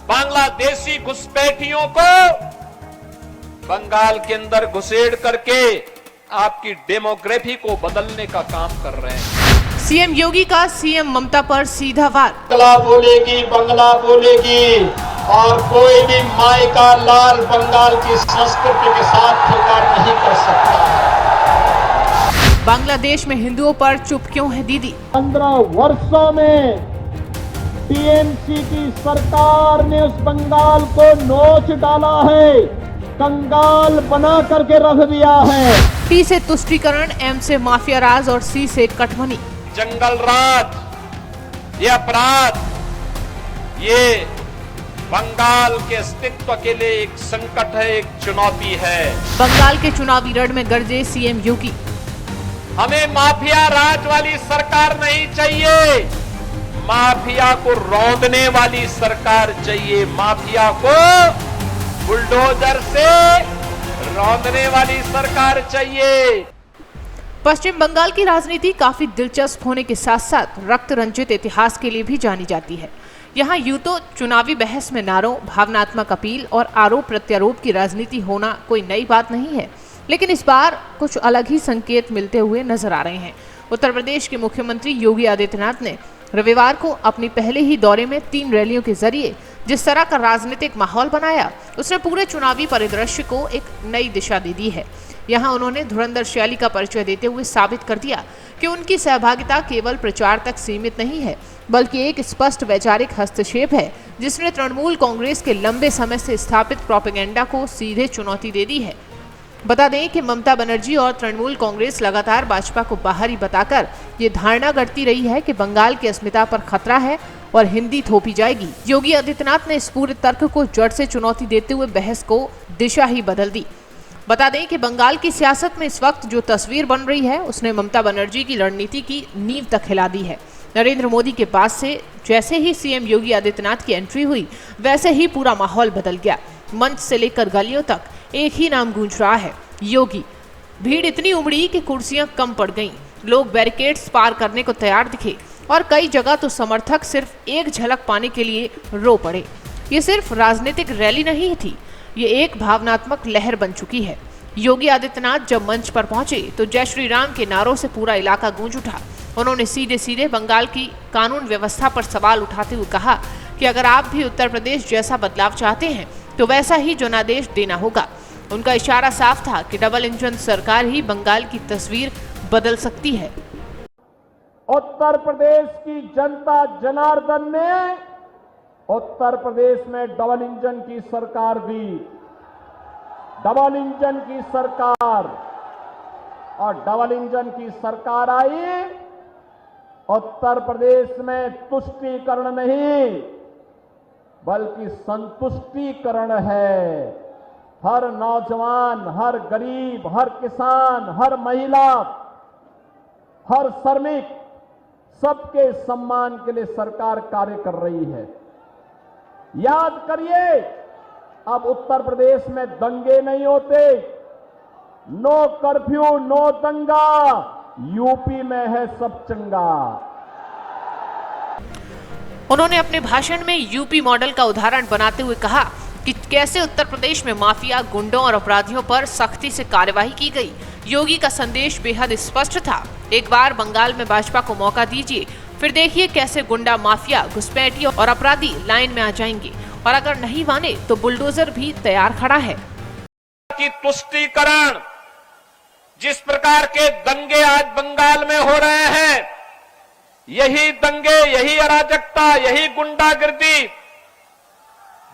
बांग्लादेशी घुसपैठियों को बंगाल के अंदर घुसेड़ करके आपकी डेमोग्राफी को बदलने का काम कर रहे हैं। सीएम योगी का सीएम ममता पर सीधा वार। बंगला बोलेगी, बंगला बोलेगी और कोई भी माई का लाल बंगाल की संस्कृति के साथ खिलवाड़ नहीं कर सकता है। बांग्लादेश में हिंदुओं पर चुप क्यों है दीदी? 15 वर्षों में टीएमसी की सरकार ने उस बंगाल को नोच डाला है, कंगाल बना करके रख दिया है। टी से तुष्टीकरण, एम से माफिया राज और सी से कटमनी। जंगल राज, ये अपराध, ये बंगाल के अस्तित्व के लिए एक संकट है, एक चुनौती है। बंगाल के चुनावी रण में गरजे सीएम योगी। हमें माफिया राज वाली सरकार नहीं चाहिए, माफिया को रौंदने वाली सरकार चाहिए। माफिया को बुलडोजर से रौंदने वाली सरकार चाहिए। पश्चिम बंगाल की राजनीति काफी दिलचस्प होने के साथ साथ रक्त रंजित इतिहास के लिए भी जानी जाती है। यहाँ यूं तो चुनावी बहस में नारों, भावनात्मक अपील और आरोप प्रत्यारोप की राजनीति होना कोई नई बात नहीं है, लेकिन इस बार कुछ अलग ही संकेत मिलते हुए नजर आ रहे हैं। उत्तर प्रदेश के मुख्यमंत्री योगी आदित्यनाथ ने रविवार को अपनी पहले ही दौरे में 3 रैलियों के जरिए जिस तरह का राजनीतिक माहौल बनाया, उसने पूरे चुनावी परिदृश्य को एक नई दिशा दे दी है। यहाँ उन्होंने धुरंधर शैली का परिचय देते हुए साबित कर दिया कि उनकी सहभागिता केवल प्रचार तक सीमित नहीं है, बल्कि एक स्पष्ट वैचारिक हस्तक्षेप है जिसने तृणमूल कांग्रेस के लंबे समय से स्थापित प्रोपेगेंडा को सीधे चुनौती दे दी है। बता दें कि ममता बनर्जी और तृणमूल कांग्रेस लगातार भाजपा को बाहरी बताकर ये धारणा गढ़ती रही है कि बंगाल की अस्मिता पर खतरा है और हिंदी थोपी जाएगी। योगी आदित्यनाथ ने इस पूरे तर्क को जड़ से चुनौती देते हुए बहस को दिशा ही बदल दी। बता दें कि बंगाल की सियासत में इस वक्त जो तस्वीर बन रही है, उसने ममता बनर्जी की रणनीति की नींव तक हिला दी है। नरेंद्र मोदी के पास से जैसे ही सीएम योगी आदित्यनाथ की एंट्री हुई, वैसे ही पूरा माहौल बदल गया। मंच से लेकर गलियों तक एक ही नाम गूंज रहा है, योगी। भीड़ इतनी उमड़ी कि कुर्सियां कम पड़ गईं। लोग बैरिकेड्स पार करने को तैयार दिखे और कई जगह तो समर्थक सिर्फ एक झलक पाने के लिए रो पड़े। ये सिर्फ राजनीतिक रैली नहीं थी, ये एक भावनात्मक लहर बन चुकी है। योगी आदित्यनाथ जब मंच पर पहुंचे तो जय श्री राम के नारों से पूरा इलाका गूंज उठा। उन्होंने सीधे सीधे बंगाल की कानून व्यवस्था पर सवाल उठाते हुए कहा कि अगर आप भी उत्तर प्रदेश जैसा बदलाव चाहते हैं तो वैसा ही जनादेश देना होगा। उनका इशारा साफ था कि डबल इंजन सरकार ही बंगाल की तस्वीर बदल सकती है। उत्तर प्रदेश की जनता जनार्दन ने उत्तर प्रदेश में डबल इंजन की सरकार दी। डबल इंजन की सरकार, और डबल इंजन की सरकार आई। उत्तर प्रदेश में तुष्टीकरण नहीं बल्कि संतुष्टीकरण है। हर नौजवान, हर गरीब, हर किसान, हर महिला, हर श्रमिक, सबके सम्मान के लिए सरकार कार्य कर रही है। याद करिए, अब उत्तर प्रदेश में दंगे नहीं होते। नो कर्फ्यू, नो दंगा। यूपी में है सब चंगा। उन्होंने अपने भाषण में यूपी मॉडल का उदाहरण बनाते हुए कहा कि कैसे उत्तर प्रदेश में माफिया, गुंडों और अपराधियों पर सख्ती से कार्यवाही की गई। योगी का संदेश बेहद स्पष्ट था, एक बार बंगाल में भाजपा को मौका दीजिए, फिर देखिए कैसे गुंडा, माफिया, घुसपैठी और अपराधी लाइन में आ जाएंगे, और अगर नहीं माने तो बुलडोजर भी तैयार खड़ा है। कि तुष्टीकरण, जिस प्रकार के दंगे आज बंगाल में हो रहे हैं, यही दंगे, यही अराजकता, यही गुंडागिर्दी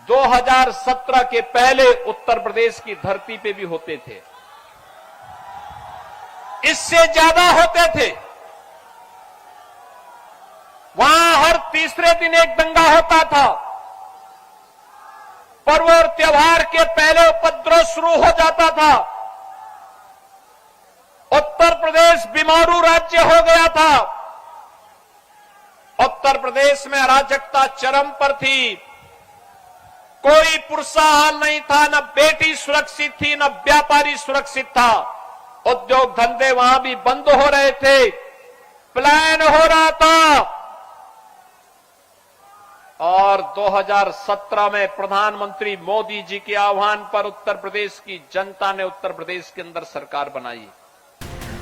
2017 के पहले उत्तर प्रदेश की धरती पे भी होते थे, इससे ज्यादा होते थे। वहां हर तीसरे दिन एक दंगा होता था। पर्व और त्योहार के पहले उपद्रव शुरू हो जाता था। उत्तर प्रदेश बीमारू राज्य हो गया था। उत्तर प्रदेश में अराजकता चरम पर थी। कोई पुरसाहाल नहीं था, न बेटी सुरक्षित थी, न व्यापारी सुरक्षित था। उद्योग धंधे वहां भी बंद हो रहे थे, पलायन हो रहा था। और 2017 में प्रधानमंत्री मोदी जी के आह्वान पर उत्तर प्रदेश की जनता ने उत्तर प्रदेश के अंदर सरकार बनाई।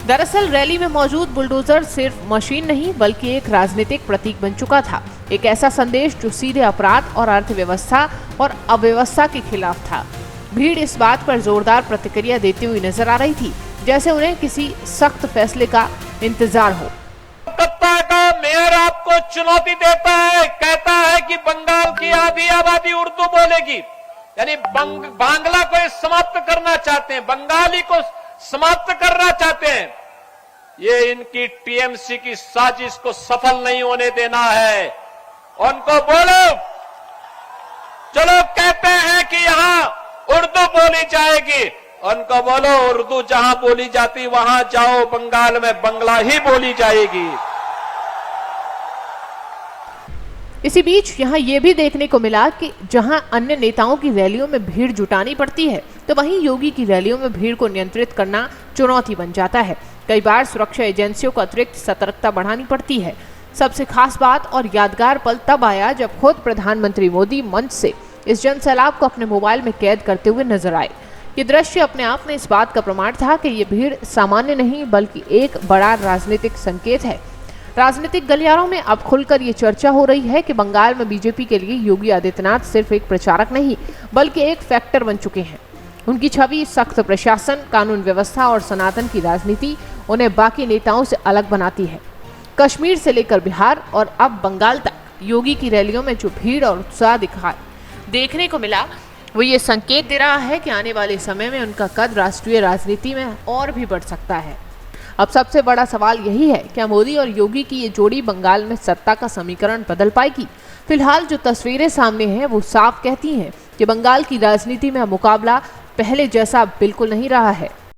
दरअसल रैली में मौजूद बुलडोजर सिर्फ मशीन नहीं बल्कि एक राजनीतिक प्रतीक बन चुका था, एक ऐसा संदेश जो सीधे अपराध और अर्थव्यवस्था और अव्यवस्था के खिलाफ था। भीड़ इस बात पर जोरदार प्रतिक्रिया देती हुई नजर आ रही थी जैसे उन्हें किसी सख्त फैसले का इंतजार हो। कोलकाता का मेयर आपको चुनौती देता है, कहता है कि बंगाल की आधी आबादी उर्दू बोलेगी, यानी बांग्ला को समाप्त करना चाहते हैं, बंगाली को समाप्त करना चाहते हैं। ये इनकी टीएमसी की साजिश को सफल नहीं होने देना है। उनको बोलो, चलो कहते हैं कि यहां उर्दू बोली जाएगी, उनको बोलो उर्दू जहां बोली जाती वहां जाओ, बंगाल में बंगला ही बोली जाएगी। इसी बीच यहां यह भी देखने को मिला कि जहां अन्य नेताओं की रैलियों में भीड़ जुटानी पड़ती है तो वहीं योगी की रैलियों में भीड़ को नियंत्रित करना चुनौती बन जाता है। कई बार सुरक्षा एजेंसियों को अतिरिक्त सतर्कता बढ़ानी पड़ती है। सबसे खास बात और यादगार पल तब आया जब खुद प्रधानमंत्री मोदी मंच से इस जनसैलाब को अपने मोबाइल में कैद करते हुए नजर आए। ये दृश्य अपने आप में इस बात का प्रमाण था कि ये भीड़ सामान्य नहीं बल्कि एक बड़ा राजनीतिक संकेत है। राजनीतिक गलियारों में अब खुलकर ये चर्चा हो रही है कि बंगाल में बीजेपी के लिए योगी आदित्यनाथ सिर्फ एक प्रचारक नहीं बल्कि एक फैक्टर बन चुके हैं। उनकी छवि, सख्त प्रशासन, कानून व्यवस्था और सनातन की राजनीति उन्हें बाकी नेताओं से अलग बनाती है। कश्मीर से लेकर बिहार और अब बंगाल तक योगी की रैलियों में जो भीड़ और उत्साह देखने को मिला वो ये संकेत दे रहा है कि आने वाले समय में उनका कद राष्ट्रीय राजनीति में और भी बढ़ सकता है। अब सबसे बड़ा सवाल यही है, क्या मोदी और योगी की ये जोड़ी बंगाल में सत्ता का समीकरण बदल पाएगी? फिलहाल जो तस्वीरें सामने हैं वो साफ कहती हैं कि बंगाल की राजनीति में मुकाबला पहले जैसा बिल्कुल नहीं रहा है।